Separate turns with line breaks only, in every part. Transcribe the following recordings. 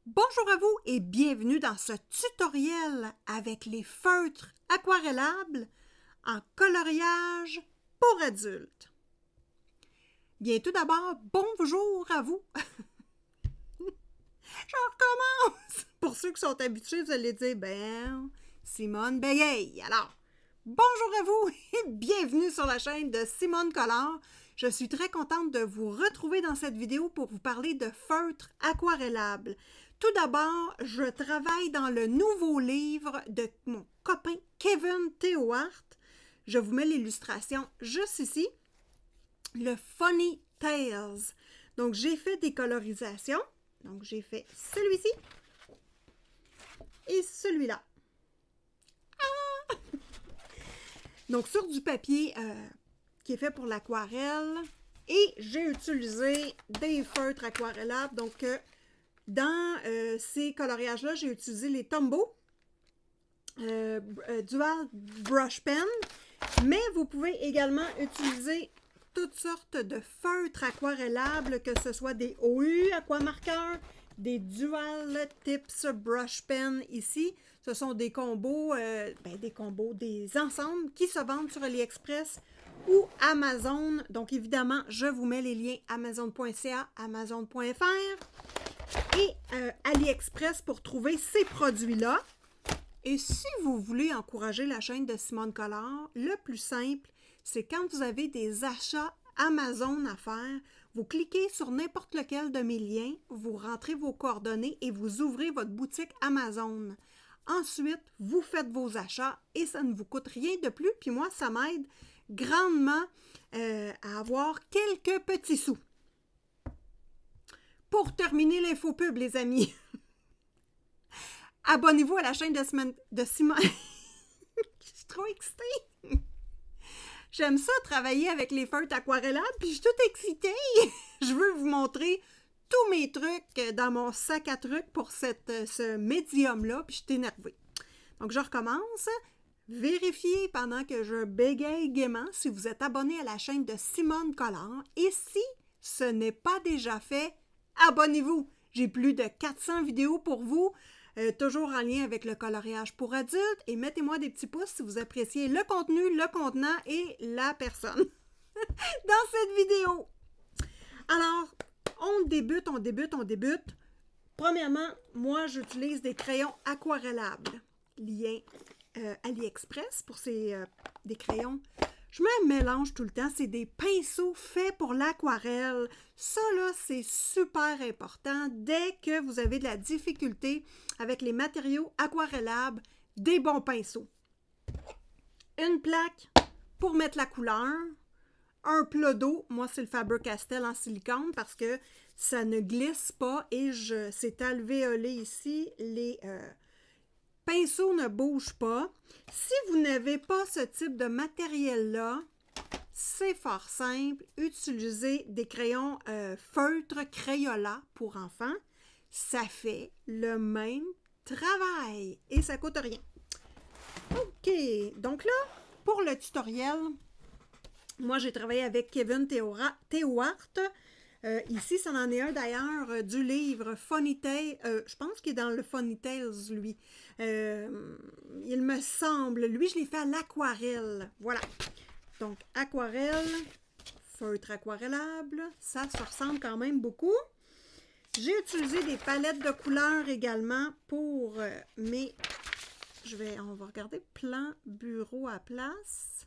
Bonjour à vous et bienvenue dans ce tutoriel avec les feutres aquarellables en coloriage pour adultes. Bien, tout d'abord, bonjour à vous. Je recommence. Pour ceux qui sont habitués, vous allez dire, Simone Bégueille. Alors, bonjour à vous et bienvenue sur la chaîne de Simone Collard. Je suis très contente de vous retrouver dans cette vidéo pour vous parler de feutres aquarellables. Tout d'abord, je travaille dans le nouveau livre de mon copain Kevin Théohart. Je vous mets l'illustration juste ici. Le Funny Tales. Donc, j'ai fait des colorisations. Donc, j'ai fait celui-ci et celui-là. Ah! Donc, sur du papier qui est fait pour l'aquarelle. Et j'ai utilisé des feutres aquarellables. Donc, dans ces coloriages-là, j'ai utilisé les Tombow Dual Brush Pen. Mais vous pouvez également utiliser toutes sortes de feutres aquarellables, que ce soit des OU aquamarqueurs, des Dual Tips Brush Pen ici. Ce sont des combos, des ensembles qui se vendent sur AliExpress ou Amazon. Donc, évidemment, je vous mets les liens amazon.ca, amazon.fr et AliExpress pour trouver ces produits-là. Et si vous voulez encourager la chaîne de Simone Collard, le plus simple, c'est quand vous avez des achats Amazon à faire, vous cliquez sur n'importe lequel de mes liens, vous rentrez vos coordonnées et vous ouvrez votre boutique Amazon. Ensuite, vous faites vos achats et ça ne vous coûte rien de plus. Puis moi, ça m'aide grandement à avoir quelques petits sous. Pour terminer l'infopub, les amis, abonnez-vous à la chaîne de Simone. Je suis trop excitée. J'aime ça, travailler avec les feutres aquarellables, puis je suis toute excitée. Je veux vous montrer tous mes trucs dans mon sac à trucs pour ce médium-là, puis je suis énervée. Donc, je recommence. Vérifiez pendant que je bégaye gaiement si vous êtes abonné à la chaîne de Simone Collard. Et si ce n'est pas déjà fait, abonnez-vous. J'ai plus de 400 vidéos pour vous. Toujours en lien avec le coloriage pour adultes. Et mettez-moi des petits pouces si vous appréciez le contenu, le contenant et la personne dans cette vidéo. Alors, on débute. Premièrement, moi, j'utilise des crayons aquarellables. Lien AliExpress pour des crayons. Je me mélange tout le temps. C'est des pinceaux faits pour l'aquarelle. Ça, là, c'est super important. Dès que vous avez de la difficulté avec les matériaux aquarellables, des bons pinceaux. Une plaque pour mettre la couleur. Un plat d'eau. Moi, c'est le Faber-Castell en silicone parce que ça ne glisse pas et c'est alvéolé ici. Les pinceaux ne bougent pas. Si vous n'avez pas ce type de matériel-là, c'est fort simple. Utilisez des crayons feutres Crayola pour enfants. Ça fait le même travail et ça ne coûte rien. OK. Donc là, pour le tutoriel, moi, j'ai travaillé avec Kevin Théohart. Ici, ça en est un d'ailleurs du livre Funny Tales. Je pense qu'il est dans le Funny Tales, lui. Il me semble. Lui, je l'ai fait à l'aquarelle. Voilà. Donc, aquarelle, feutre aquarellable. Ça se ressemble quand même beaucoup. J'ai utilisé des palettes de couleurs également pour mes... On va regarder plan bureau à place.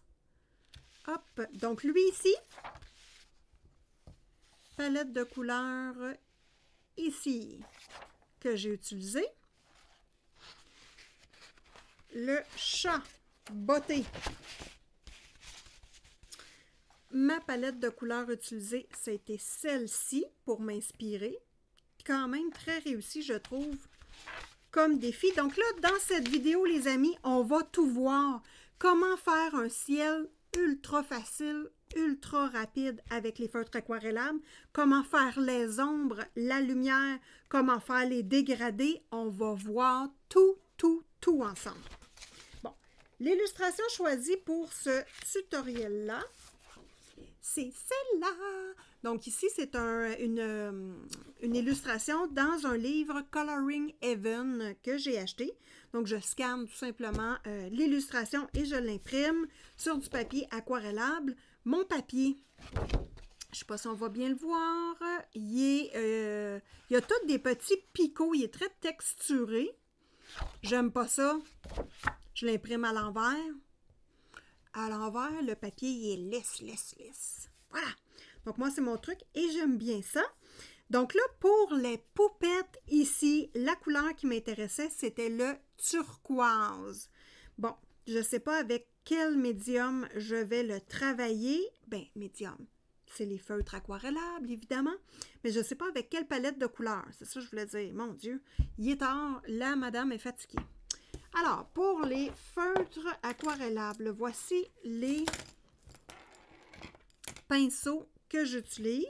Hop. Donc, lui ici... palette de couleurs ici que j'ai utilisé. Le chat botté. Ma palette de couleurs utilisée, ça a été celle-ci pour m'inspirer. Quand même très réussi, je trouve, comme défi. Donc là, dans cette vidéo, les amis, on va tout voir. Comment faire un ciel ultra facile, ultra rapide avec les feutres aquarellables, comment faire les ombres, la lumière, comment faire les dégradés. On va voir tout ensemble. Bon, l'illustration choisie pour ce tutoriel-là, c'est celle-là. Donc ici, c'est une illustration dans un livre Coloring Heaven que j'ai acheté. Donc je scanne tout simplement l'illustration et je l'imprime sur du papier aquarellable. Mon papier, je ne sais pas si on va bien le voir, il y a tous des petits picots, il est très texturé. J'aime pas ça. Je l'imprime à l'envers. À l'envers, le papier il est lisse. Voilà. Donc moi, c'est mon truc et j'aime bien ça. Donc là, pour les poupettes ici, la couleur qui m'intéressait, c'était le turquoise. Bon, je ne sais pas avec quel médium je vais le travailler. Ben, médium, c'est les feutres aquarellables, évidemment. Mais je ne sais pas avec quelle palette de couleurs. C'est ça que je voulais dire. Mon Dieu, il est tard. La madame est fatiguée. Alors, pour les feutres aquarellables, voici les pinceaux que j'utilise.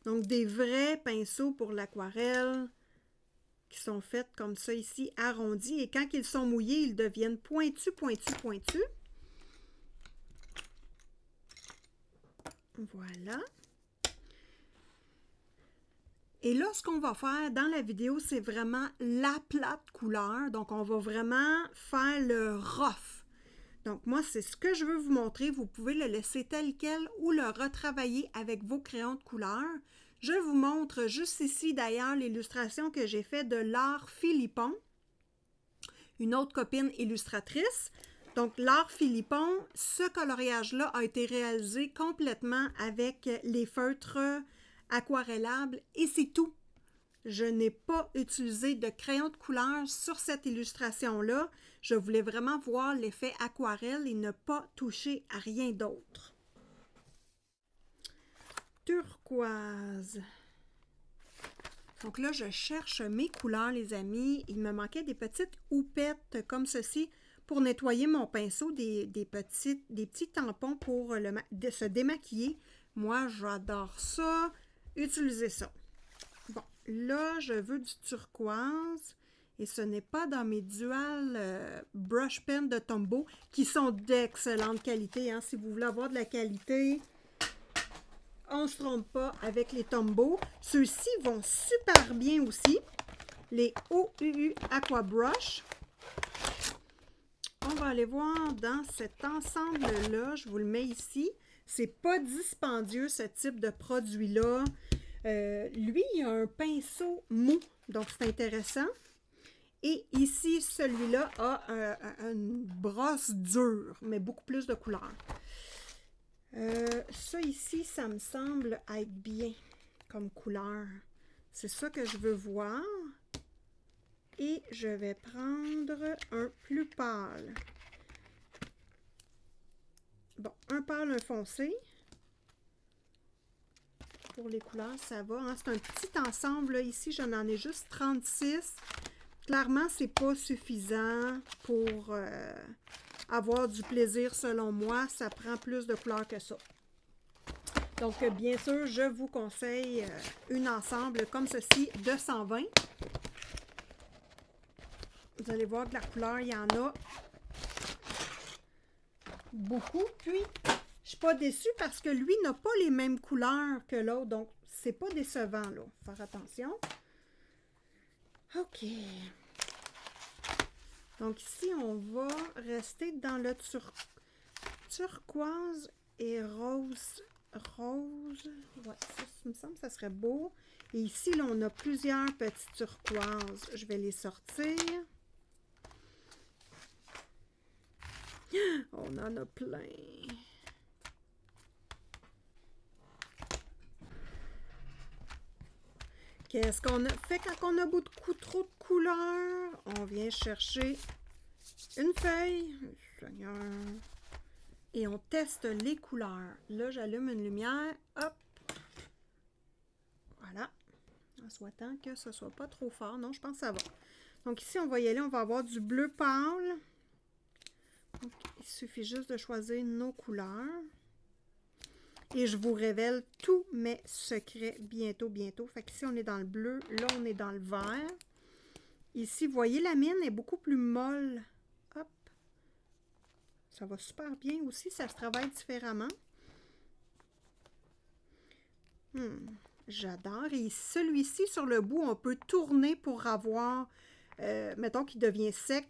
Donc, des vrais pinceaux pour l'aquarelle qui sont faits comme ça ici, arrondis. Et quand ils sont mouillés, ils deviennent pointus. Voilà. Et là, ce qu'on va faire dans la vidéo, c'est vraiment la plate couleur. Donc, on va vraiment faire le rough. Donc, moi, c'est ce que je veux vous montrer. Vous pouvez le laisser tel quel ou le retravailler avec vos crayons de couleur. Je vous montre juste ici, d'ailleurs, l'illustration que j'ai faite de Laure Philippon, une autre copine illustratrice. Donc, Laure Philippon, ce coloriage-là a été réalisé complètement avec les feutres aquarellables et c'est tout. Je n'ai pas utilisé de crayon de couleur sur cette illustration-là. Je voulais vraiment voir l'effet aquarelle et ne pas toucher à rien d'autre. Turquoise. Donc là, je cherche mes couleurs, les amis. Il me manquait des petites houpettes comme ceci pour nettoyer mon pinceau, des petits tampons pour se démaquiller. Moi, j'adore ça. Utiliser ça. Bon, là, je veux du turquoise et ce n'est pas dans mes dual brush pen de Tombow qui sont d'excellente qualité. Hein. Si vous voulez avoir de la qualité, on ne se trompe pas avec les Tombow. Ceux-ci vont super bien aussi. Les OUU Aqua Brush. On va aller voir dans cet ensemble-là. Je vous le mets ici. C'est pas dispendieux, ce type de produit-là. Lui, il a un pinceau mou, donc c'est intéressant. Et ici, celui-là a une brosse dure, mais beaucoup plus de couleur. Ça ici, ça me semble être bien comme couleur. C'est ça que je veux voir. Et je vais prendre un plus pâle. Bon, un pâle, un foncé. Pour les couleurs, ça va. Hein? C'est un petit ensemble. Là. Ici, j'en ai juste 36. Clairement, c'est pas suffisant pour avoir du plaisir selon moi. Ça prend plus de couleurs que ça. Donc, bien sûr, je vous conseille un ensemble comme ceci de 120. Vous allez voir que la couleur, il y en a beaucoup. Puis, je suis pas déçue parce que lui n'a pas les mêmes couleurs que l'autre. Donc, c'est pas décevant, là. Faire attention. OK. Donc, ici, on va rester dans le turquoise et rose. Rose. Ouais, ça me semble que ça serait beau. Et ici, là, on a plusieurs petits turquoises. Je vais les sortir. On en a plein. Qu'est-ce qu'on a fait quand on a beaucoup trop de couleurs? On vient chercher une feuille. Seigneur. Et on teste les couleurs. Là, j'allume une lumière. Hop. Voilà. En souhaitant que ce ne soit pas trop fort. Non, je pense que ça va. Donc ici, on va y aller. On va avoir du bleu pâle. Donc, il suffit juste de choisir nos couleurs. Et je vous révèle tous mes secrets bientôt. Fait qu'ici, on est dans le bleu. Là, on est dans le vert. Ici, vous voyez, la mine est beaucoup plus molle. Hop. Ça va super bien aussi. Ça se travaille différemment. J'adore. Et celui-ci, sur le bout, on peut tourner pour avoir, mettons qu'il devient sec,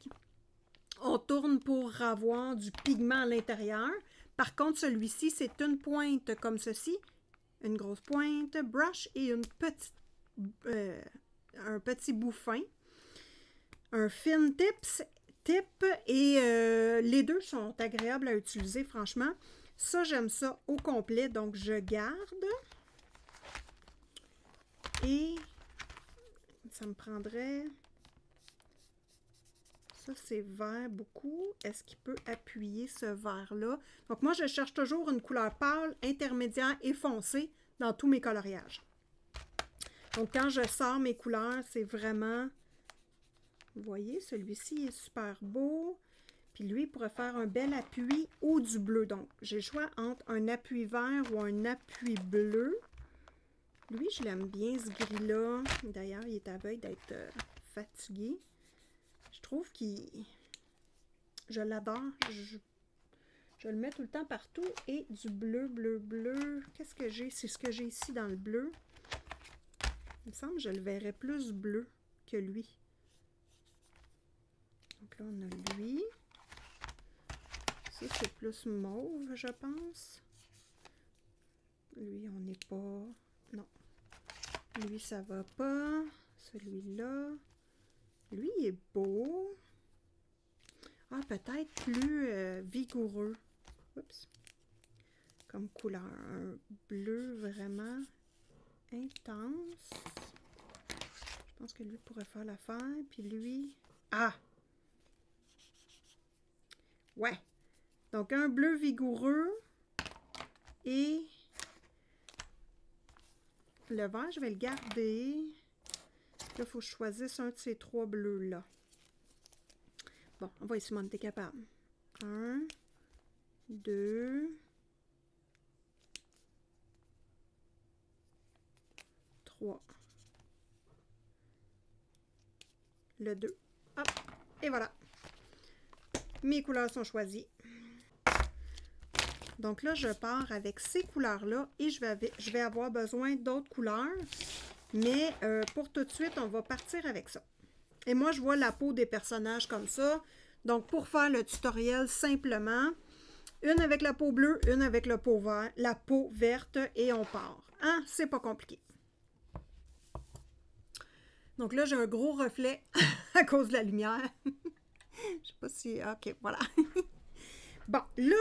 on tourne pour avoir du pigment à l'intérieur. Par contre, celui-ci, c'est une pointe comme ceci, une grosse pointe, brush et une petite, un petit bout fin. Un fin tip et les deux sont agréables à utiliser, franchement. Ça, j'aime ça au complet, donc je garde. Et ça me prendrait... Ça, c'est vert beaucoup. Est-ce qu'il peut appuyer ce vert-là? Donc, moi, je cherche toujours une couleur pâle, intermédiaire et foncée dans tous mes coloriages. Donc, quand je sors mes couleurs, c'est vraiment... Vous voyez, celui-ci est super beau. Puis lui, il pourrait faire un bel appui ou du bleu. Donc, j'ai le choix entre un appui vert ou un appui bleu. Lui, je l'aime bien, ce gris-là. D'ailleurs, il est à veille d'être fatigué. Je trouve qu'il... Je l'adore. Je le mets tout le temps partout. Et du bleu, bleu, bleu. Qu'est-ce que j'ai? C'est ce que j'ai ici dans le bleu. Il me semble que je le verrais plus bleu que lui. Donc là, on a lui. Ça, c'est plus mauve, je pense. Lui, on n'est pas... Non. Lui, ça va pas. Celui-là. Lui, il est beau. Ah, peut-être plus vigoureux. Oups. Comme couleur. Un bleu vraiment intense. Je pense que lui pourrait faire l'affaire. Puis lui... Ah! Ouais. Donc, un bleu vigoureux. Et... Le vert, je vais le garder. Là, il faut que je choisisse un de ces trois bleus-là. Bon, on va essayer, Simone, t'es capable. 1, 2, 3. Le 2. Hop, et voilà. Mes couleurs sont choisies. Donc là, je pars avec ces couleurs-là et je vais avoir besoin d'autres couleurs. Mais pour tout de suite, on va partir avec ça. Et moi, je vois la peau des personnages comme ça. Donc, pour faire le tutoriel, simplement, une avec la peau bleue, une avec la peau verte et on part. Hein? C'est pas compliqué. Donc là, j'ai un gros reflet à cause de la lumière. Je sais pas si... OK, voilà. Bon, là,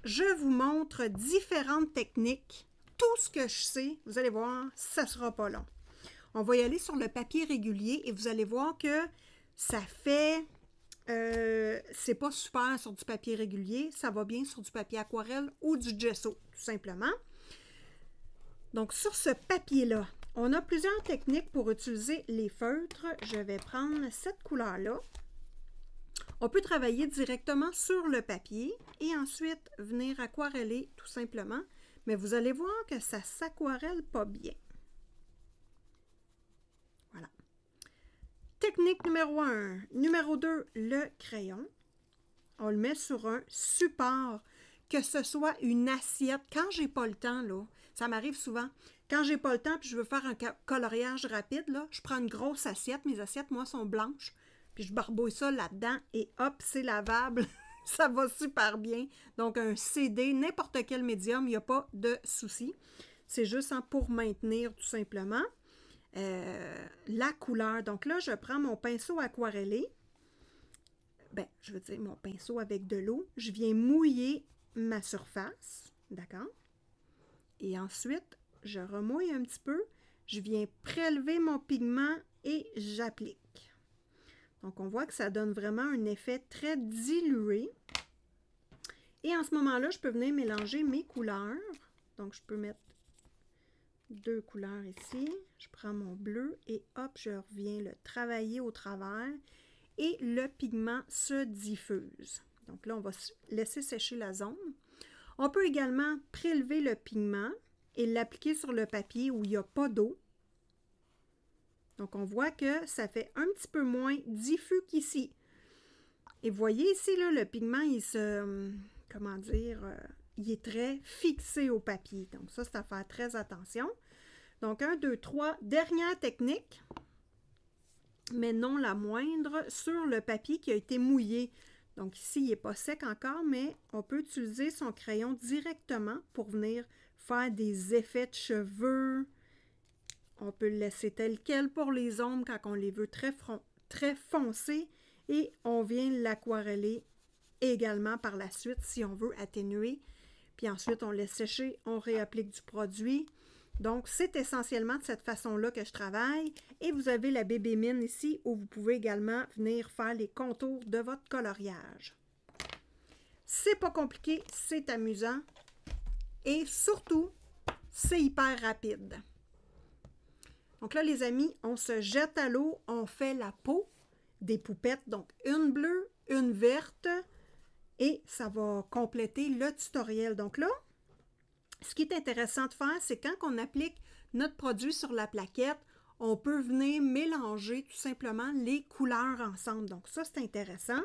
je vous montre différentes techniques. Tout ce que je sais, vous allez voir, ça ne sera pas long. On va y aller sur le papier régulier et vous allez voir que ça fait... c'est pas super sur du papier régulier, ça va bien sur du papier aquarelle ou du gesso, tout simplement. Donc, sur ce papier-là, on a plusieurs techniques pour utiliser les feutres. Je vais prendre cette couleur-là. On peut travailler directement sur le papier et ensuite venir aquareller tout simplement. Mais vous allez voir que ça ne s'aquarelle pas bien. Voilà. Technique numéro 1. Numéro 2, le crayon. On le met sur un support, que ce soit une assiette. Quand j'ai pas le temps, là, ça m'arrive souvent. Quand j'ai pas le temps et je veux faire un coloriage rapide, là, je prends une grosse assiette. Mes assiettes, moi, sont blanches. Puis je barbouille ça là-dedans et hop, c'est lavable. Ça va super bien. Donc, un CD, n'importe quel médium, il n'y a pas de souci. C'est juste pour maintenir tout simplement la couleur. Donc là, je prends mon pinceau aquarellé. Ben, je veux dire mon pinceau avec de l'eau. Je viens mouiller ma surface. D'accord? Et ensuite, je remouille un petit peu. Je viens prélever mon pigment et j'applique. Donc, on voit que ça donne vraiment un effet très dilué. Et en ce moment-là, je peux venir mélanger mes couleurs. Donc, je peux mettre 2 couleurs ici. Je prends mon bleu et hop, je reviens le travailler au travers. Et le pigment se diffuse. Donc là, on va laisser sécher la zone. On peut également prélever le pigment et l'appliquer sur le papier où il n'y a pas d'eau. Donc, on voit que ça fait un petit peu moins diffus qu'ici. Et vous voyez ici, là, le pigment, il se... comment dire? il est très fixé au papier. Donc ça, c'est à faire très attention. Donc 1, 2, 3, dernière technique, mais non la moindre, sur le papier qui a été mouillé. Donc ici, il n'est pas sec encore, mais on peut utiliser son crayon directement pour venir faire des effets de cheveux. On peut le laisser tel quel pour les ombres quand on les veut très foncés. Et on vient l'aquareller également par la suite si on veut atténuer. Puis ensuite, on laisse sécher, on réapplique du produit. Donc, c'est essentiellement de cette façon-là que je travaille. Et vous avez la bébé mine ici où vous pouvez également venir faire les contours de votre coloriage. C'est pas compliqué, c'est amusant. Et surtout, c'est hyper rapide. Donc là, les amis, on se jette à l'eau, on fait la peau des poupettes. Donc, une bleue, une verte. Et ça va compléter le tutoriel. Donc là, ce qui est intéressant de faire, c'est quand on applique notre produit sur la plaquette, on peut venir mélanger tout simplement les couleurs ensemble. Donc ça, c'est intéressant.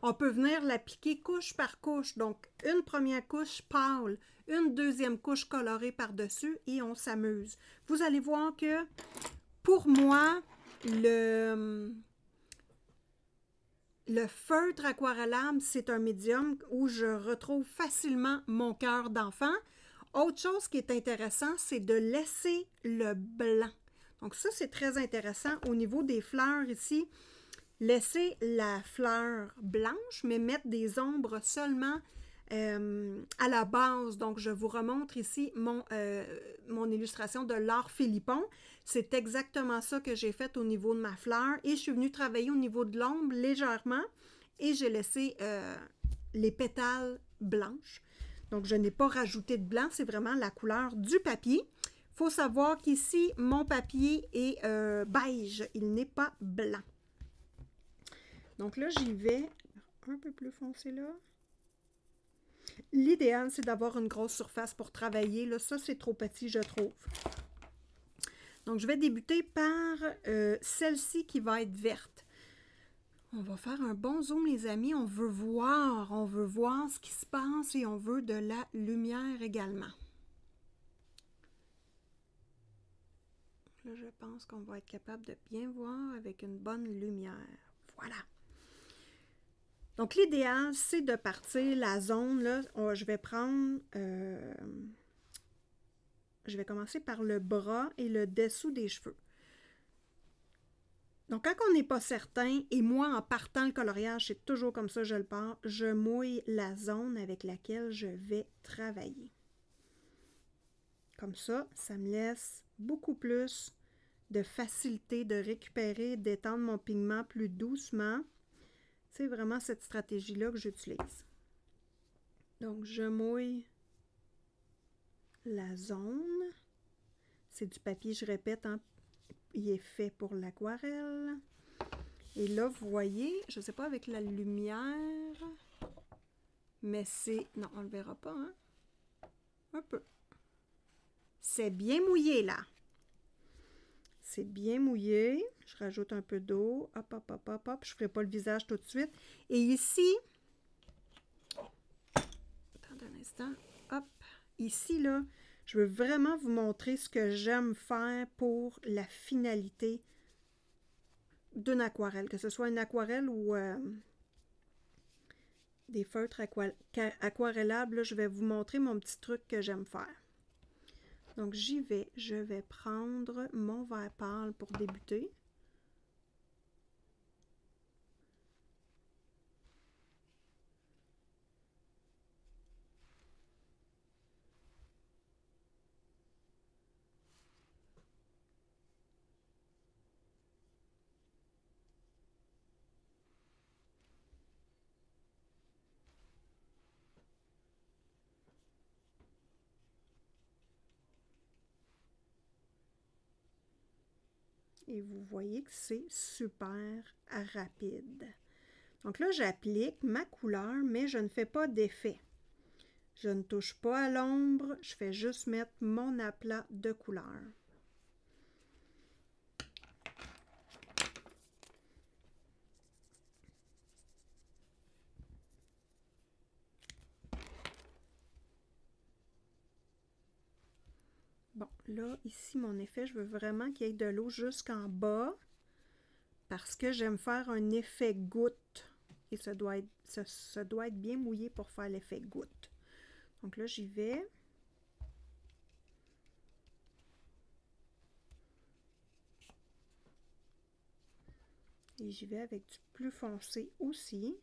On peut venir l'appliquer couche par couche. Donc, une première couche pâle, une deuxième couche colorée par-dessus et on s'amuse. Vous allez voir que, pour moi, le feutre aquarellable, c'est un médium où je retrouve facilement mon cœur d'enfant. Autre chose qui est intéressant, c'est de laisser le blanc. Donc ça, c'est très intéressant. Au niveau des fleurs ici, laisser la fleur blanche, mais mettre des ombres seulement à la base. Donc, je vous remontre ici mon illustration de l'art Philippon. C'est exactement ça que j'ai fait au niveau de ma fleur. Et je suis venue travailler au niveau de l'ombre légèrement et j'ai laissé les pétales blanches. Donc, je n'ai pas rajouté de blanc, c'est vraiment la couleur du papier. Il faut savoir qu'ici, mon papier est beige, il n'est pas blanc. Donc là, j'y vais un peu plus foncé là. L'idéal, c'est d'avoir une grosse surface pour travailler. Là, ça, c'est trop petit, je trouve. Donc, je vais débuter par celle-ci qui va être verte. On va faire un bon zoom, les amis. On veut voir ce qui se passe et on veut de la lumière également. Là, je pense qu'on va être capable de bien voir avec une bonne lumière. Voilà. Donc, l'idéal, c'est de partir la zone, là, je vais prendre, je vais commencer par le bras et le dessous des cheveux. Donc, quand on n'est pas certain, et moi, en partant le coloriage, c'est toujours comme ça, je le pars, je mouille la zone avec laquelle je vais travailler. Comme ça, ça me laisse beaucoup plus de facilité de récupérer, d'étendre mon pigment plus doucement. C'est vraiment cette stratégie-là que j'utilise. Donc, je mouille la zone. C'est du papier, je répète, hein, il est fait pour l'aquarelle. Et là, vous voyez, je ne sais pas avec la lumière, mais c'est... Non, on ne le verra pas, hein? Un peu. C'est bien mouillé, là. C'est bien mouillé. Je rajoute un peu d'eau. Hop, hop, hop, hop, hop. Je ne ferai pas le visage tout de suite. Et ici... Attendez un instant. Hop. Ici, là, je veux vraiment vous montrer ce que j'aime faire pour la finalité d'une aquarelle. Que ce soit une aquarelle ou des feutres aquarellables, là, je vais vous montrer mon petit truc que j'aime faire. Donc, j'y vais. Je vais prendre mon vert pâle pour débuter. Et vous voyez que c'est super rapide. Donc là, j'applique ma couleur, mais je ne fais pas d'effet. Je ne touche pas à l'ombre, je fais juste mettre mon aplat de couleur. là, ici, mon effet, je veux vraiment qu'il y ait de l'eau jusqu'en bas parce que j'aime faire un effet goutte. Et ça doit être bien mouillé pour faire l'effet goutte. Donc là, j'y vais. Et j'y vais avec du plus foncé aussi.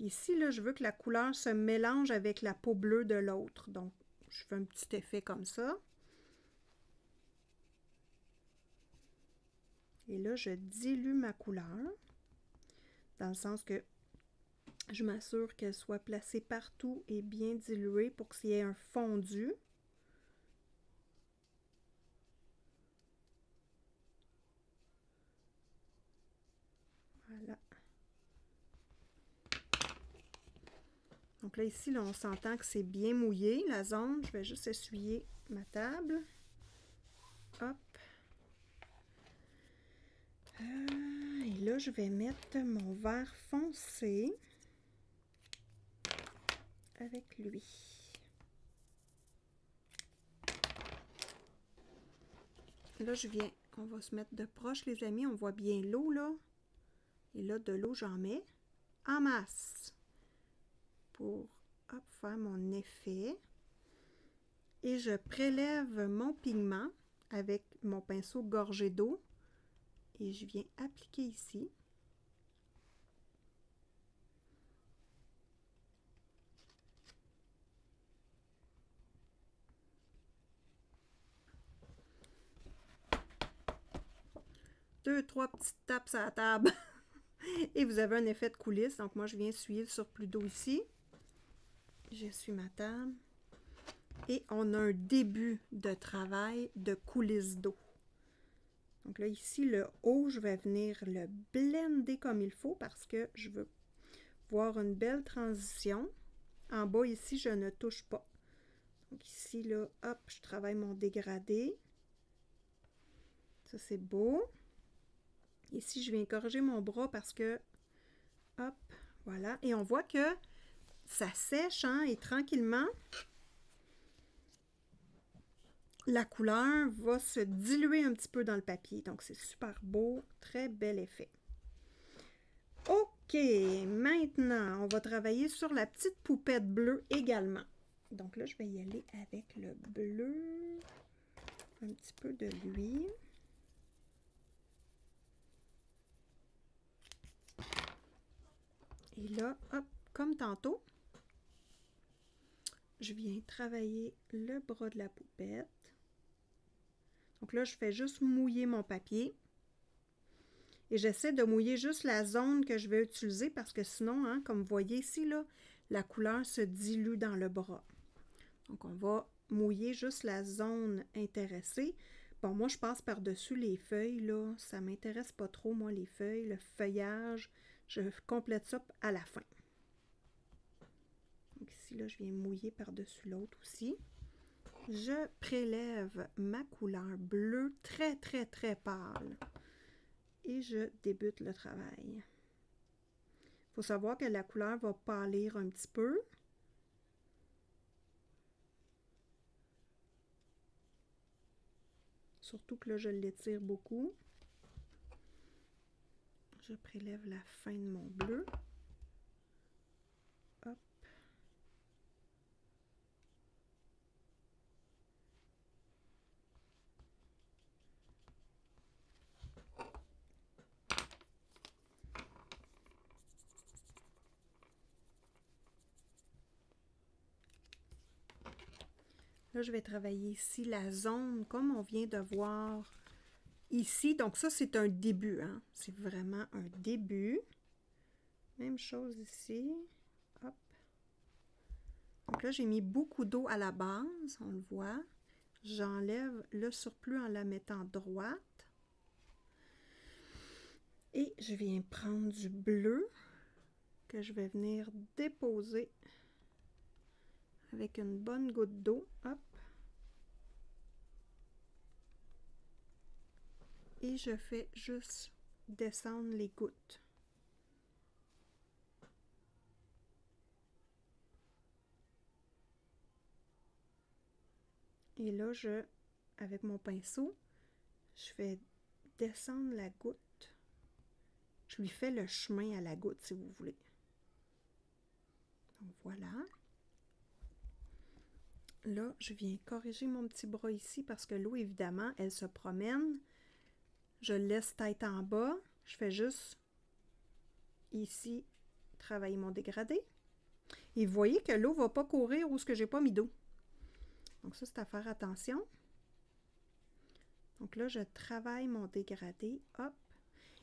Ici, là, je veux que la couleur se mélange avec la peau bleue de l'autre. Donc, je fais un petit effet comme ça. Et là, je dilue ma couleur. Dans le sens que je m'assure qu'elle soit placée partout et bien diluée pour qu'il y ait un fondu. Voilà. Donc là, ici, là, on s'entend que c'est bien mouillé, la zone. Je vais juste essuyer ma table. Hop. Et là, je vais mettre mon vert foncé avec lui. Là, on va se mettre de proche, les amis. On voit bien l'eau, là. Et là, de l'eau, j'en mets en masse pour faire mon effet. Et je prélève mon pigment avec mon pinceau gorgé d'eau. Et je viens appliquer ici. Deux, trois petites tapes à la table. Et vous avez un effet de coulisse. Donc moi, je viens essuyer le surplus d'eau ici. J'essuie ma table. Et on a un début de travail de coulisse d'eau. Donc là, ici, le haut, je vais venir le blender comme il faut parce que je veux voir une belle transition. En bas, ici, je ne touche pas. Donc ici, là, hop, je travaille mon dégradé. Ça, c'est beau. Ici, je viens corriger mon bras parce que, hop, voilà. Et on voit que ça sèche, hein, et tranquillement, la couleur va se diluer un petit peu dans le papier. Donc, c'est super beau, très bel effet. OK, maintenant, on va travailler sur la petite poupette bleue également. Donc là, je vais y aller avec le bleu, un petit peu de lui. Et là, hop, comme tantôt, je viens travailler le bras de la poupette. Donc là, je fais juste mouiller mon papier. Et j'essaie de mouiller juste la zone que je vais utiliser parce que sinon, hein, comme vous voyez ici, là, la couleur se dilue dans le bras. Donc, on va mouiller juste la zone intéressée. Bon, moi, je passe par-dessus les feuilles, là. Ça ne m'intéresse pas trop, moi, les feuilles, le feuillage. Je complète ça à la fin. Donc ici, là, je viens mouiller par-dessus l'autre aussi. Je prélève ma couleur bleue très, très, très pâle. Et je débute le travail. Il faut savoir que la couleur va pâlir un petit peu. Surtout que là, je l'étire beaucoup. Je prélève la fin de mon bleu. Hop. Là, je vais travailler ici la zone comme on vient de voir ici. Donc ça, c'est un début, hein? C'est vraiment un début. Même chose ici. Hop. Donc là, j'ai mis beaucoup d'eau à la base, on le voit. J'enlève le surplus en la mettant droite. Et je viens prendre du bleu que je vais venir déposer avec une bonne goutte d'eau. Hop. Et je fais juste descendre les gouttes. Et là, avec mon pinceau, je fais descendre la goutte. Je lui fais le chemin à la goutte, si vous voulez. Donc, voilà. Là, je viens corriger mon petit bras ici parce que l'eau, évidemment, elle se promène. Je le laisse tête en bas. Je fais juste, ici, travailler mon dégradé. Et vous voyez que l'eau ne va pas courir où ce que j'ai pas mis d'eau. Donc ça, c'est à faire attention. Donc là, je travaille mon dégradé. Hop.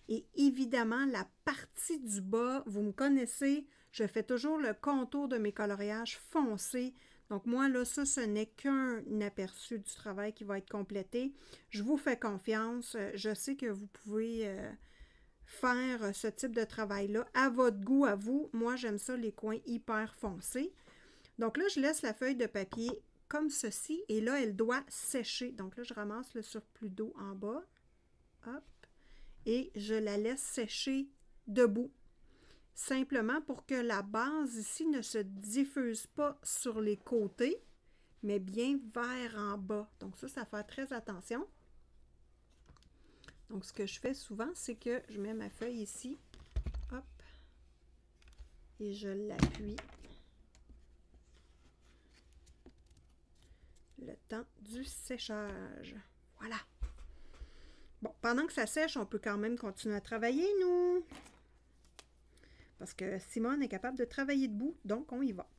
Et évidemment, la partie du bas, vous me connaissez, je fais toujours le contour de mes coloriages foncés. Donc moi, là, ça, ce n'est qu'un aperçu du travail qui va être complété. Je vous fais confiance. Je sais que vous pouvez faire ce type de travail-là à votre goût, à vous. Moi, j'aime ça, les coins hyper foncés. Donc là, je laisse la feuille de papier comme ceci. Et là, elle doit sécher. Donc là, je ramasse le surplus d'eau en bas. Hop. Et je la laisse sécher debout. Simplement pour que la base ici ne se diffuse pas sur les côtés, mais bien vers en bas. Donc ça, ça fait très attention. Donc ce que je fais souvent, c'est que je mets ma feuille ici, hop, et je l'appuie le temps du séchage. Voilà. Bon, pendant que ça sèche, on peut quand même continuer à travailler, nous. Parce que Simone est capable de travailler debout, donc on y va.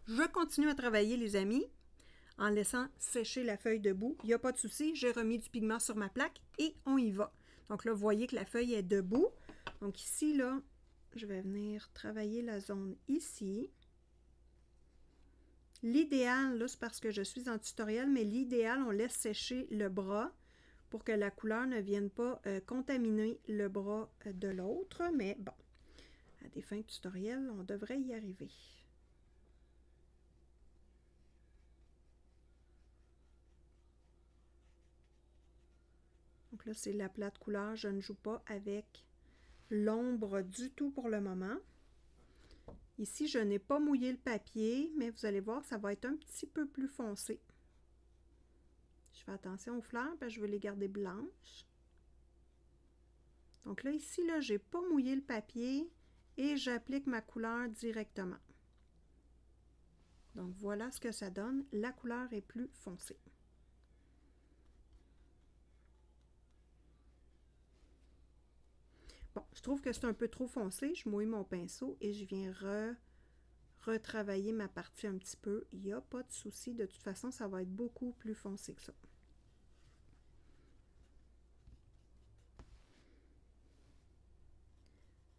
Je continue à travailler, les amis, en laissant sécher la feuille debout. Il n'y a pas de souci, j'ai remis du pigment sur ma plaque et on y va. Donc là, vous voyez que la feuille est debout. Donc ici, là, je vais venir travailler la zone ici. L'idéal, là, c'est parce que je suis en tutoriel, mais l'idéal, on laisse sécher le bras pour que la couleur ne vienne pas contaminer le bras de l'autre. Mais bon, à des fins de tutoriel, on devrait y arriver. Donc là, c'est la plate couleur. Je ne joue pas avec l'ombre du tout pour le moment. Ici, je n'ai pas mouillé le papier, mais vous allez voir, ça va être un petit peu plus foncé. Je fais attention aux fleurs, parce que je veux les garder blanches. Donc là, ici, là, je n'ai pas mouillé le papier et j'applique ma couleur directement. Donc voilà ce que ça donne. La couleur est plus foncée. Bon, je trouve que c'est un peu trop foncé. Je mouille mon pinceau et je viens retravailler ma partie un petit peu. Il n'y a pas de souci. De toute façon, ça va être beaucoup plus foncé que ça.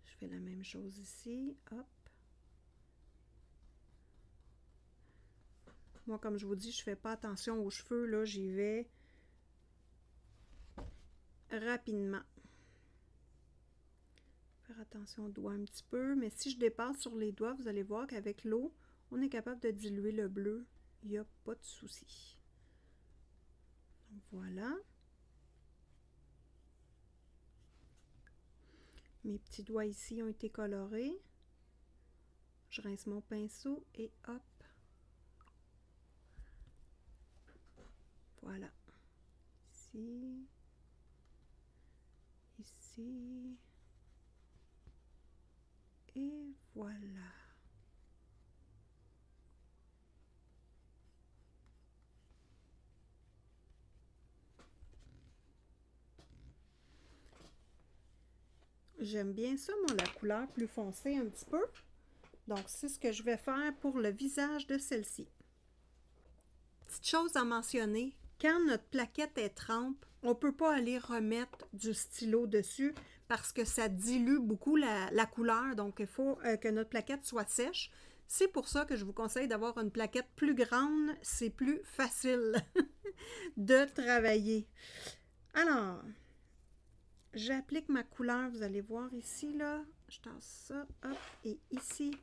Je fais la même chose ici. Hop. Moi, comme je vous dis, je ne fais pas attention aux cheveux. Là, j'y vais rapidement. Faire attention aux doigts un petit peu, mais si je dépasse sur les doigts, vous allez voir qu'avec l'eau, on est capable de diluer le bleu. Il n'y a pas de souci. Donc voilà. Mes petits doigts ici ont été colorés. Je rince mon pinceau et hop. Voilà. Ici. Ici. Et voilà. J'aime bien ça, moi, la couleur plus foncée un petit peu. Donc, c'est ce que je vais faire pour le visage de celle-ci. Petite chose à mentionner, quand notre plaquette est trempe, on ne peut pas aller remettre du stylo dessus parce que ça dilue beaucoup la couleur. Donc, il faut que notre plaquette soit sèche. C'est pour ça que je vous conseille d'avoir une plaquette plus grande. C'est plus facile de travailler. Alors, j'applique ma couleur. Vous allez voir ici, là. Je tasse ça, hop, et ici,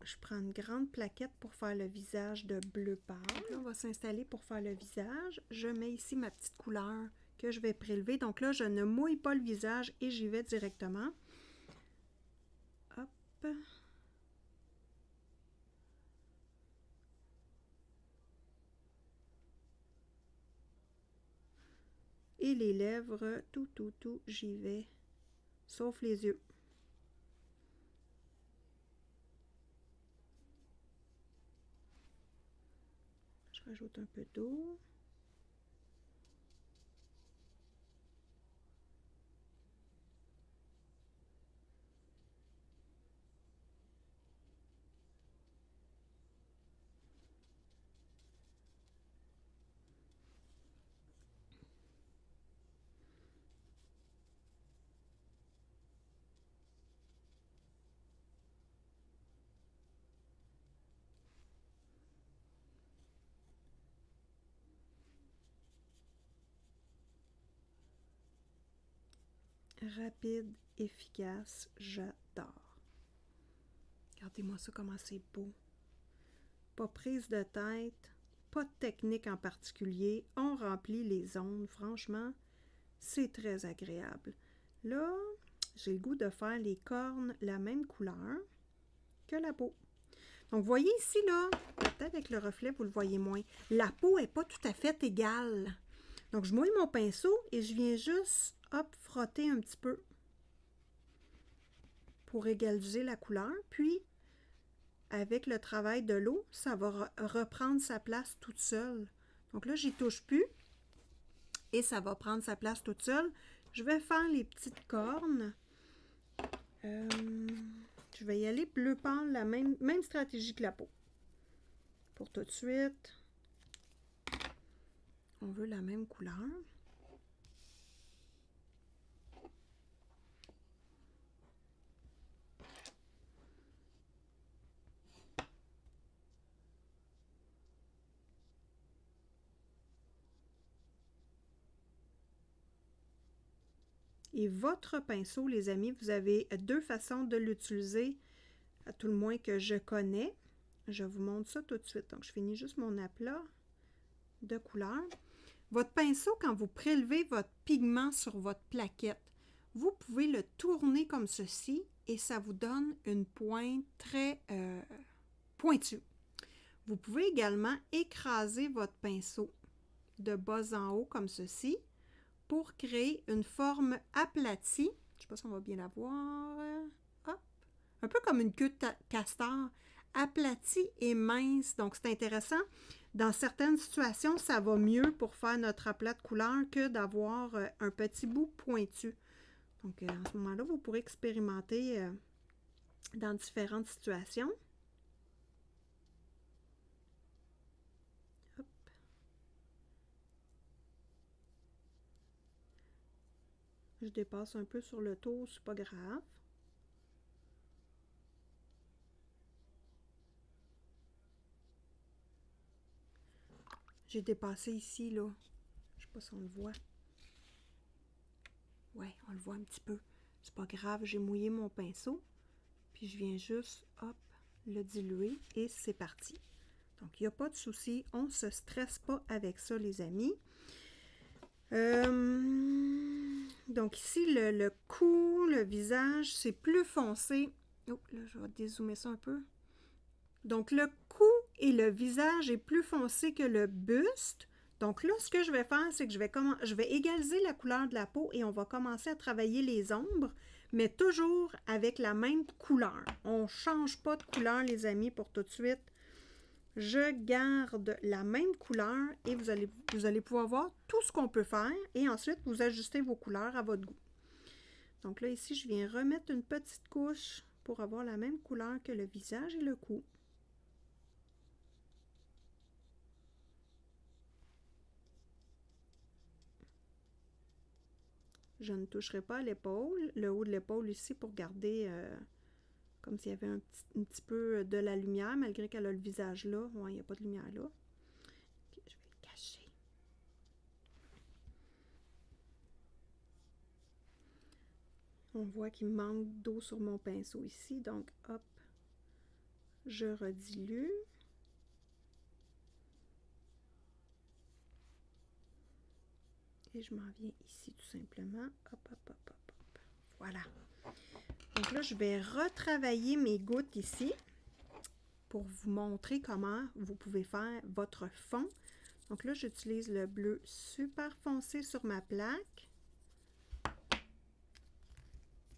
je prends une grande plaquette pour faire le visage de bleu pâle. Là, on va s'installer pour faire le visage. Je mets ici ma petite couleur que je vais prélever. Donc là, je ne mouille pas le visage et j'y vais directement. Hop. Et les lèvres, tout, j'y vais. Sauf les yeux. Je rajoute un peu d'eau. Rapide, efficace, j'adore. Regardez-moi ça, comment c'est beau. Pas prise de tête, pas de technique en particulier. On remplit les zones, franchement, c'est très agréable. Là, j'ai le goût de faire les cornes la même couleur que la peau. Donc, vous voyez ici, là, peut-être avec le reflet, vous le voyez moins. La peau n'est pas tout à fait égale. Donc, je mouille mon pinceau et je viens juste, hop, frotter un petit peu pour égaliser la couleur. Puis, avec le travail de l'eau, ça va reprendre sa place toute seule. Donc là, j'y touche plus et ça va prendre sa place toute seule. Je vais faire les petites cornes. Je vais y aller bleu pâle, la même stratégie que la peau. Pour tout de suite, on veut la même couleur. Et votre pinceau, les amis, vous avez deux façons de l'utiliser, à tout le moins que je connais. Je vous montre ça tout de suite. Donc, je finis juste mon aplat de couleur. Votre pinceau, quand vous prélevez votre pigment sur votre plaquette, vous pouvez le tourner comme ceci et ça vous donne une pointe très pointue. Vous pouvez également écraser votre pinceau de bas en haut comme ceci pour créer une forme aplatie. Je ne sais pas si on va bien la voir. Hop. Un peu comme une queue de castor, aplatie et mince. Donc, c'est intéressant. Dans certaines situations, ça va mieux pour faire notre aplat de couleur que d'avoir un petit bout pointu. Donc, en ce moment-là, vous pourrez expérimenter dans différentes situations. Hop. Je dépasse un peu sur le tour, c'est pas grave. J'ai dépassé ici, là. Je sais pas si on le voit. Ouais, on le voit un petit peu. C'est pas grave, j'ai mouillé mon pinceau. Puis je viens juste, hop, le diluer et c'est parti. Donc, il n'y a pas de souci. On ne se stresse pas avec ça, les amis. Donc, ici, le cou, le visage, c'est plus foncé. Oh, là, je vais dézoomer ça un peu. Donc, le cou et le visage est plus foncé que le buste. Donc là, ce que je vais faire, c'est que je vais égaliser la couleur de la peau et on va commencer à travailler les ombres, mais toujours avec la même couleur. On ne change pas de couleur, les amis, pour tout de suite. Je garde la même couleur et vous allez pouvoir voir tout ce qu'on peut faire et ensuite vous ajustez vos couleurs à votre goût. Donc là, ici, je viens remettre une petite couche pour avoir la même couleur que le visage et le cou. Je ne toucherai pas à l'épaule, le haut de l'épaule ici pour garder comme s'il y avait un petit peu de la lumière, malgré qu'elle a le visage là. Ouais, il n'y a pas de lumière là. Okay, je vais le cacher. On voit qu'il manque d'eau sur mon pinceau ici, donc hop, Je redilue. Et je m'en viens ici tout simplement. Hop, hop, hop, hop, hop. Voilà. Donc là, je vais retravailler mes gouttes ici pour vous montrer comment vous pouvez faire votre fond. Donc là, j'utilise le bleu super foncé sur ma plaque.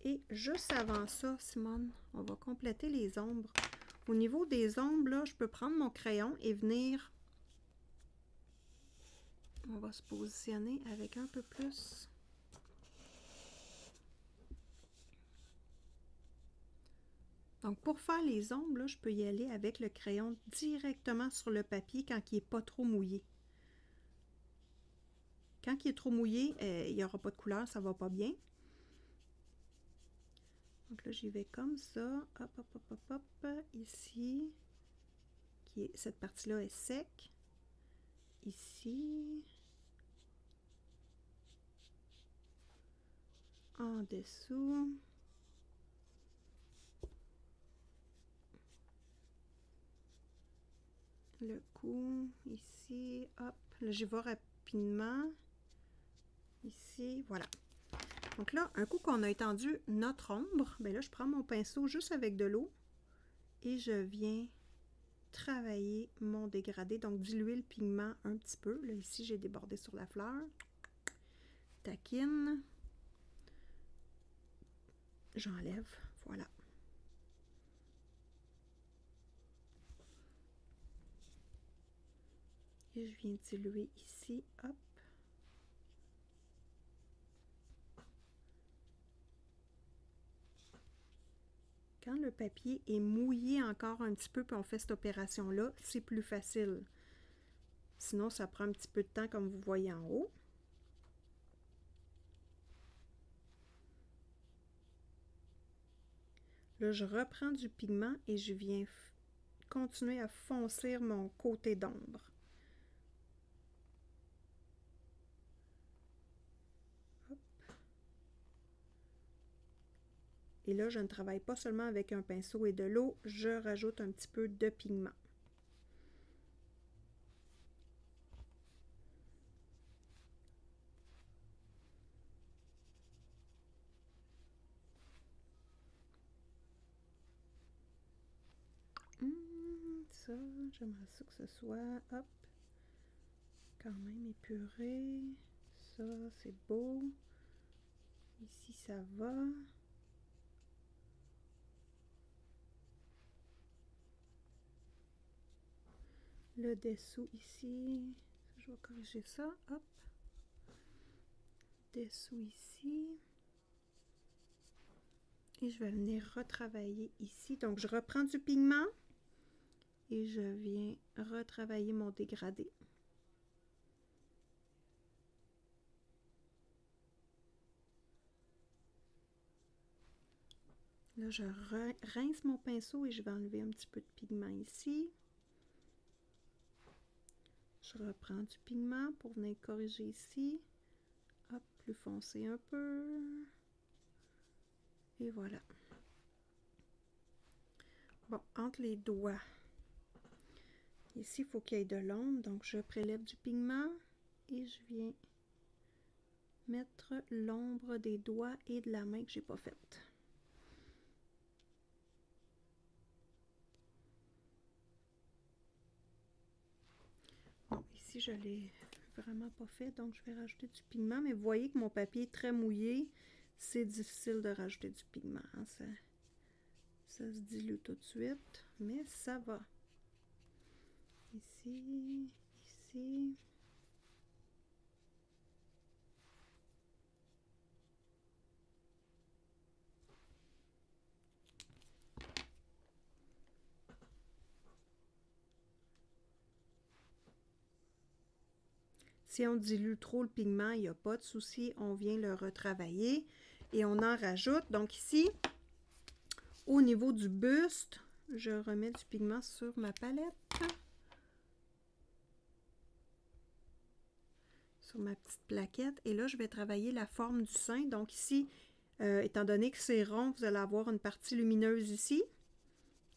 Et juste avant ça, Simone, on va compléter les ombres. Au niveau des ombres, là, je peux prendre mon crayon et venir... On va se positionner avec un peu plus. Donc, pour faire les ombres, là, je peux y aller avec le crayon directement sur le papier quand il n'est pas trop mouillé. Quand il est trop mouillé, il n'y aura pas de couleur, ça ne va pas bien. Donc là, j'y vais comme ça. Hop, hop, hop, hop, hop. Ici, cette partie-là est sec. Ici. En dessous. Le cou, ici, hop. Là, j'y vais rapidement. Ici, voilà. Donc là, un coup qu'on a étendu notre ombre, bien là, je prends mon pinceau juste avec de l'eau et je viens travailler mon dégradé. Donc, diluer le pigment un petit peu. Là, ici, j'ai débordé sur la fleur. Taquine. J'enlève, voilà. Et je viens diluer ici, hop. Quand le papier est mouillé encore un petit peu, puis on fait cette opération-là, c'est plus facile. Sinon, ça prend un petit peu de temps, comme vous voyez en haut. Là, je reprends du pigment et je viens continuer à foncer mon côté d'ombre. Et là, je ne travaille pas seulement avec un pinceau et de l'eau, je rajoute un petit peu de pigment. Ça, j'aimerais ça que ce soit, hop, quand même épuré. Ça, c'est beau. Ici, ça va. Le dessous ici, je vais corriger ça, hop. Dessous ici. Et je vais venir retravailler ici. Donc, je reprends du pigment et je viens retravailler mon dégradé. Là, je rince mon pinceau et je vais enlever un petit peu de pigment ici. Je reprends du pigment pour venir corriger ici. Hop, plus foncé un peu. Et voilà. Bon, entre les doigts. Ici, il faut qu'il y ait de l'ombre. Donc, je prélève du pigment et je viens mettre l'ombre des doigts et de la main que j'ai pas faite. Bon, ici, je l'ai vraiment pas fait, donc je vais rajouter du pigment. Mais vous voyez que mon papier est très mouillé. C'est difficile de rajouter du pigment. Hein? Ça se dilue tout de suite, mais ça va. Ici, ici. Si on dilue trop le pigment, il n'y a pas de souci, on vient le retravailler et on en rajoute. Donc ici, au niveau du buste, je remets du pigment sur ma palette. Sur ma petite plaquette. Et là, je vais travailler la forme du sein. Donc ici, étant donné que c'est rond, vous allez avoir une partie lumineuse ici.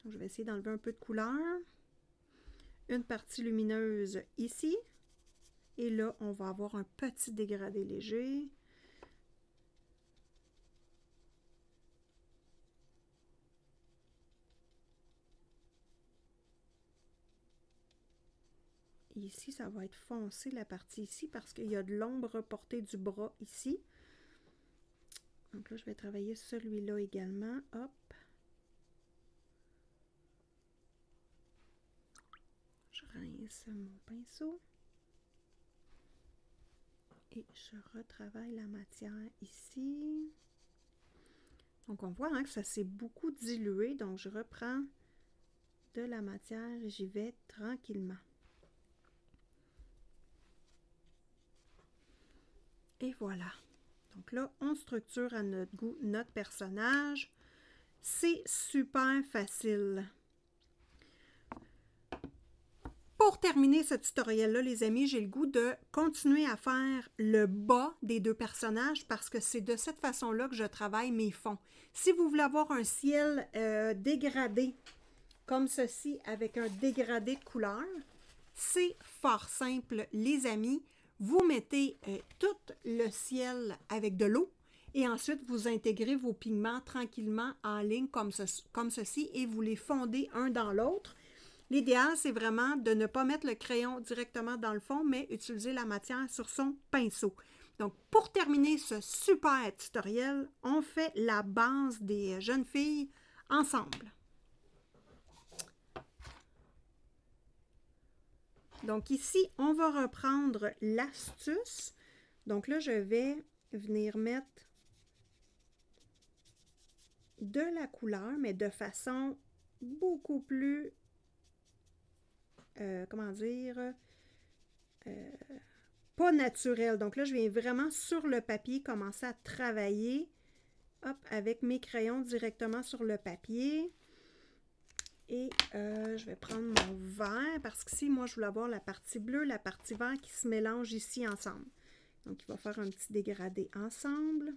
Donc, je vais essayer d'enlever un peu de couleur. Une partie lumineuse ici. Et là, on va avoir un petit dégradé léger. Ici, ça va être foncé, la partie ici, parce qu'il y a de l'ombre portée du bras ici. Donc là, je vais travailler celui-là également. Hop. Je rince mon pinceau. Et je retravaille la matière ici. Donc, on voit hein, que ça s'est beaucoup dilué. Donc, je reprends de la matière et j'y vais tranquillement. Et voilà. Donc là, on structure à notre goût notre personnage. C'est super facile. Pour terminer ce tutoriel-là, les amis, j'ai le goût de continuer à faire le bas des deux personnages parce que c'est de cette façon-là que je travaille mes fonds. Si vous voulez avoir un ciel dégradé comme ceci avec un dégradé de couleur, c'est fort simple, les amis. Vous mettez tout le ciel avec de l'eau et ensuite vous intégrez vos pigments tranquillement en ligne comme ceci et vous les fondez un dans l'autre. L'idéal, c'est vraiment de ne pas mettre le crayon directement dans le fond, mais utiliser la matière sur son pinceau. Donc, pour terminer ce super tutoriel, on fait la base des jeunes filles ensemble. Donc ici, on va reprendre l'astuce. Donc là, je vais venir mettre de la couleur, mais de façon beaucoup plus, comment dire, pas naturelle. Donc là, je viens vraiment sur le papier commencer à travailler, hop, avec mes crayons directement sur le papier. Et je vais prendre mon vert parce qu'ici, moi, je voulais avoir la partie bleue, la partie vert qui se mélange ici ensemble. Donc, il va faire un petit dégradé ensemble.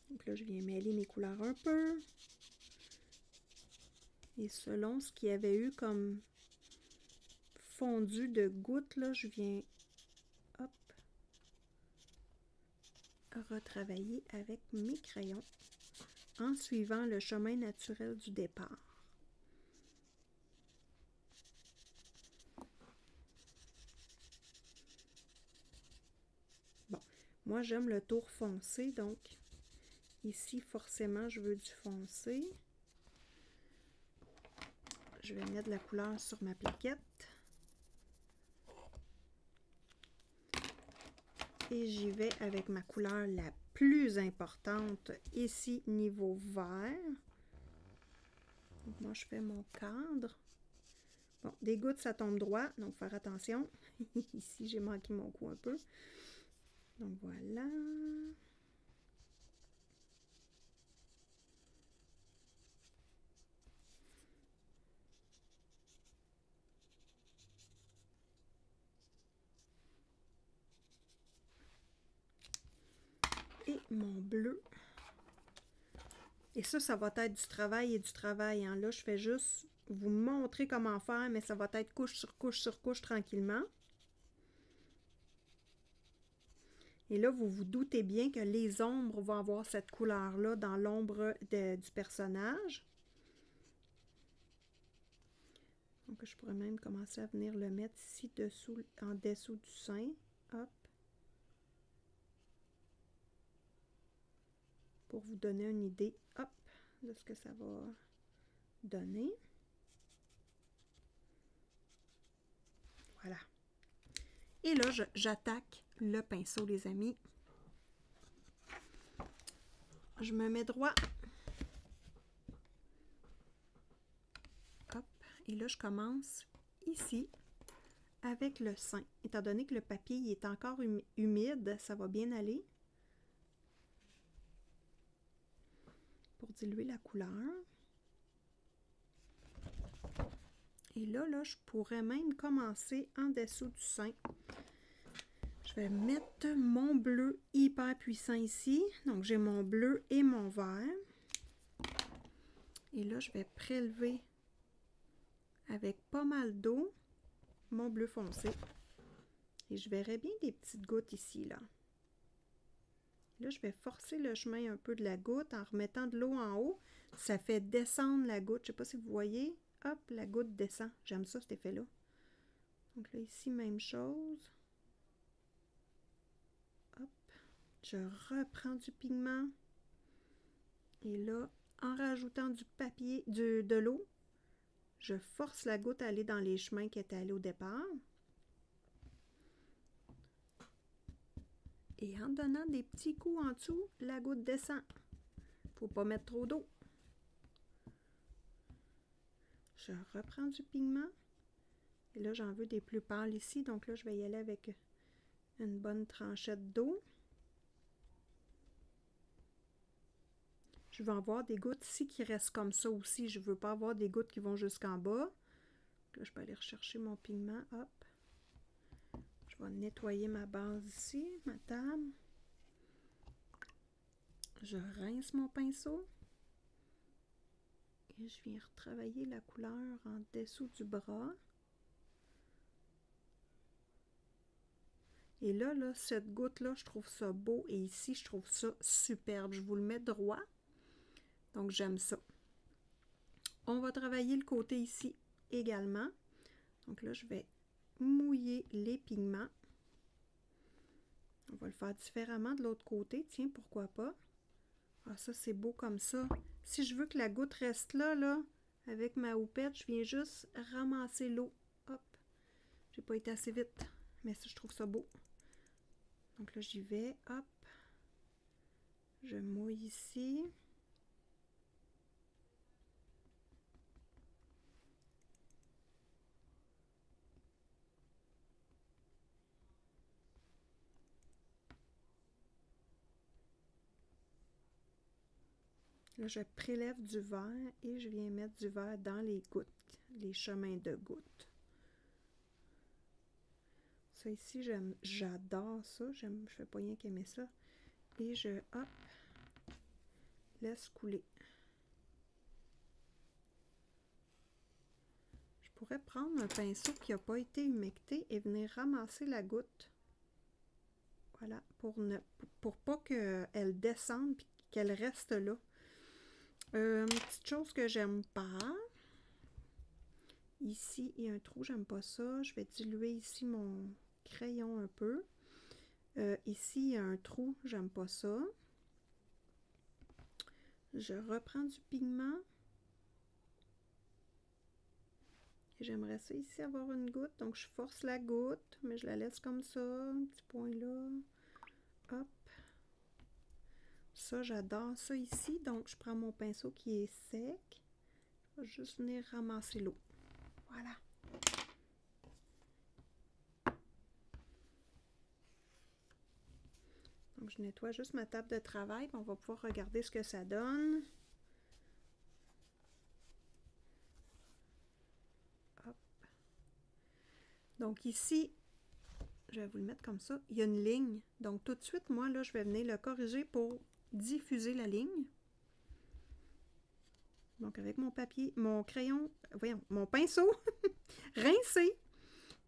Donc là, je viens mêler mes couleurs un peu. Et selon ce qu'il y avait eu comme fondu de gouttes, là, je viens, hop, retravailler avec mes crayons en suivant le chemin naturel du départ. Bon, moi j'aime le tour foncé, donc ici forcément je veux du foncé. Je vais mettre de la couleur sur ma plaquette. Et j'y vais avec ma couleur la plus importante, ici niveau vert. Donc moi je fais mon cadre. Bon, des gouttes ça tombe droit, donc faire attention. Ici j'ai manqué mon coup un peu. Donc voilà. Et mon bleu. Et ça va être du travail et du travail. Hein. Là, je fais juste vous montrer comment faire, mais ça va être couche sur couche sur couche tranquillement. Et là, vous vous doutez bien que les ombres vont avoir cette couleur-là dans l'ombre du personnage. Donc, je pourrais même commencer à venir le mettre ici dessous, en dessous du sein. Hop. Pour vous donner une idée, hop, de ce que ça va donner. Voilà. Et là, j'attaque le pinceau, les amis. Je me mets droit. Hop. Et là, je commence ici avec le sein. Étant donné que le papier il est encore humide, ça va bien aller. Pour diluer la couleur. Et là, je pourrais même commencer en dessous du sein. Je vais mettre mon bleu hyper puissant ici. Donc, j'ai mon bleu et mon vert. Et là, je vais prélever avec pas mal d'eau mon bleu foncé. Et je verrai bien des petites gouttes ici, là. Là, je vais forcer le chemin un peu de la goutte en remettant de l'eau en haut. Ça fait descendre la goutte. Je ne sais pas si vous voyez. Hop, la goutte descend. J'aime ça, cet effet-là. Donc là, ici, même chose. Hop. Je reprends du pigment. Et là, en rajoutant du papier, de l'eau, je force la goutte à aller dans les chemins qui étaient allés au départ. Et en donnant des petits coups en dessous, la goutte descend. Il ne faut pas mettre trop d'eau. Je reprends du pigment. Et là, j'en veux des plus pâles ici. Donc là, je vais y aller avec une bonne tranchette d'eau. Je veux avoir des gouttes ici qui restent comme ça aussi. Je ne veux pas avoir des gouttes qui vont jusqu'en bas. Là, je peux aller rechercher mon pigment. Hop. Je vais nettoyer ma base ici, ma table. Je rince mon pinceau. Et je viens retravailler la couleur en dessous du bras. Et là, cette goutte-là, je trouve ça beau. Et ici, je trouve ça superbe. Je vous le mets droit. Donc, j'aime ça. On va travailler le côté ici également. Donc là, je vais mouiller les pigments. On va le faire différemment de l'autre côté. Tiens, pourquoi pas? Ah, ça, c'est beau comme ça. Si je veux que la goutte reste là, avec ma houppette, je viens juste ramasser l'eau. Hop! J'ai pas été assez vite. Mais ça, je trouve ça beau. Donc là, j'y vais. Hop! Je mouille ici. Là, je prélève du vert et je viens mettre du vert dans les gouttes, les chemins de gouttes. Ça ici, j'adore ça. Je ne fais pas rien qu'aimer ça. Et je, hop, laisse couler. Je pourrais prendre un pinceau qui n'a pas été humecté et venir ramasser la goutte. Voilà, pour pas qu'elle descende et qu'elle reste là. Une petite chose que j'aime pas. Ici, il y a un trou, j'aime pas ça. Je vais diluer ici mon crayon un peu. Ici, il y a un trou, j'aime pas ça. Je reprends du pigment. J'aimerais ça ici avoir une goutte. Donc, je force la goutte, mais je la laisse comme ça. Un petit point là. Hop. Ça, j'adore ça ici. Donc, je prends mon pinceau qui est sec. Je vais juste venir ramasser l'eau. Voilà. Donc, je nettoie juste ma table de travail. On va pouvoir regarder ce que ça donne. Hop. Donc, ici, je vais vous le mettre comme ça. Il y a une ligne. Donc, tout de suite, moi, là, je vais venir le corriger pour diffuser la ligne. Donc, avec mon papier, mon crayon, voyons, mon pinceau rincé.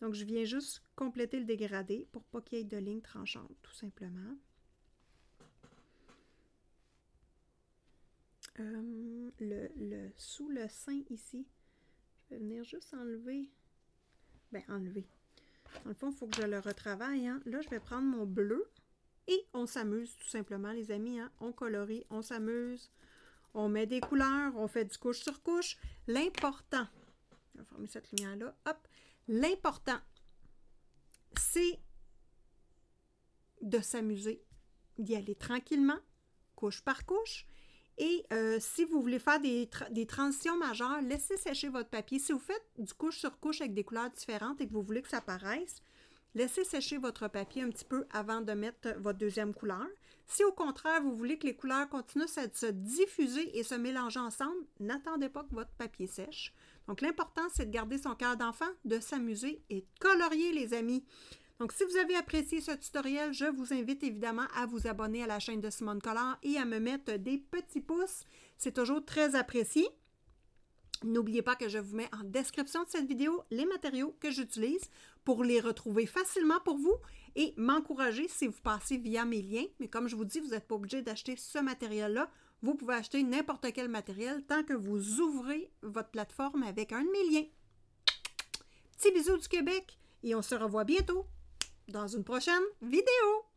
Donc, je viens juste compléter le dégradé pour pas qu'il y ait de lignes tranchantes, tout simplement. Sous le sein ici, je vais venir juste enlever. Ben, enlever. Dans le fond, il faut que je le retravaille. Hein. Là, je vais prendre mon bleu et on s'amuse tout simplement, les amis. Hein. On colorie, on s'amuse. On met des couleurs, on fait du couche sur couche. L'important, je vais fermer cette lumière-là, hop. L'important, c'est de s'amuser, d'y aller tranquillement, couche par couche. Et si vous voulez faire des transitions majeures, laissez sécher votre papier. Si vous faites du couche sur couche avec des couleurs différentes et que vous voulez que ça paraisse, laissez sécher votre papier un petit peu avant de mettre votre deuxième couleur. Si au contraire, vous voulez que les couleurs continuent à se diffuser et se mélanger ensemble, n'attendez pas que votre papier sèche. Donc, l'important, c'est de garder son cœur d'enfant, de s'amuser et de colorier, les amis. Donc, si vous avez apprécié ce tutoriel, je vous invite évidemment à vous abonner à la chaîne de Simone Collard et à me mettre des petits pouces. C'est toujours très apprécié. N'oubliez pas que je vous mets en description de cette vidéo les matériaux que j'utilise pour les retrouver facilement pour vous et m'encourager si vous passez via mes liens. Mais comme je vous dis, vous n'êtes pas obligé d'acheter ce matériel-là. Vous pouvez acheter n'importe quel matériel tant que vous ouvrez votre plateforme avec un de mes liens. Petit bisou du Québec et on se revoit bientôt dans une prochaine vidéo.